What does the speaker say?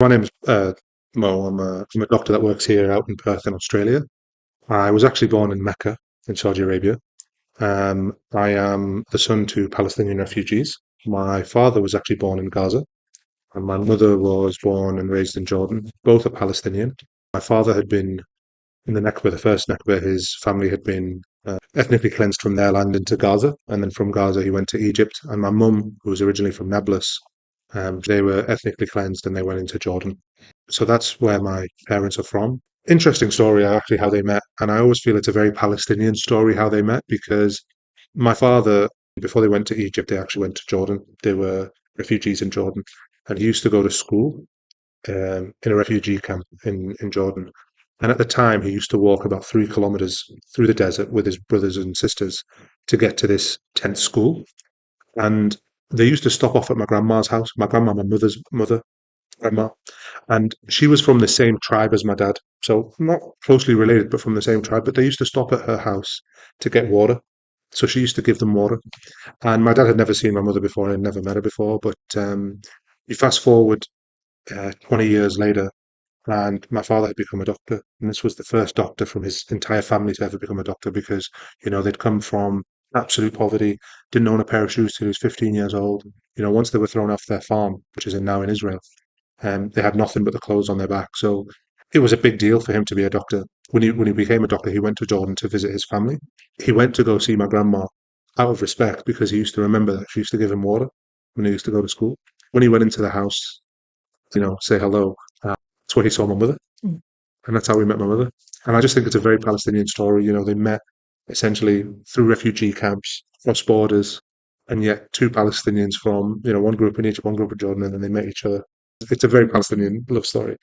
My name's Mo. I'm a doctor that works here out in Perth in Australia. I was actually born in Mecca in Saudi Arabia. I am the son to Palestinian refugees. My father was actually born in Gaza, and my mother was born and raised in Jordan. Both are Palestinian. My father had been in the Nakba, the first Nakba. His family had been ethnically cleansed from their land into Gaza, and then from Gaza he went to Egypt. And my mum, who was originally from Nablus, they were ethnically cleansed and they went into Jordan. So that's where my parents are from. Interesting story, actually, how they met. And I always feel it's a very Palestinian story how they met because my father, before they went to Egypt, they actually went to Jordan. They were refugees in Jordan. And he used to go to school in a refugee camp in Jordan. And at the time, he used to walk about 3 kilometers through the desert with his brothers and sisters to get to this tent school. And they used to stop off at my grandma's house, my grandma, my mother's mother, grandma. And she was from the same tribe as my dad. So not closely related, but from the same tribe. But they used to stop at her house to get water. So she used to give them water. And my dad had never seen my mother before and had never met her before. But you fast forward 20 years later, and my father had become a doctor. And this was the first doctor from his entire family to ever become a doctor because, they'd come from absolute poverty, didn't own a pair of shoes till he was 15 years old. Once they were thrown off their farm, which is now in Israel, they had nothing but the clothes on their back. So it was a big deal for him to be a doctor. When he became a doctor, he went to Jordan to visit his family. He went to go see my grandma out of respect because he used to remember that she used to give him water when he used to go to school. When he went into the house, say hello, that's where he saw my mother. And that's how we met my mother. And I just think it's a very Palestinian story. They met essentially through refugee camps, cross borders, and yet two Palestinians from, one group in Egypt, one group in Jordan, and then they met each other. It's a very Palestinian love story.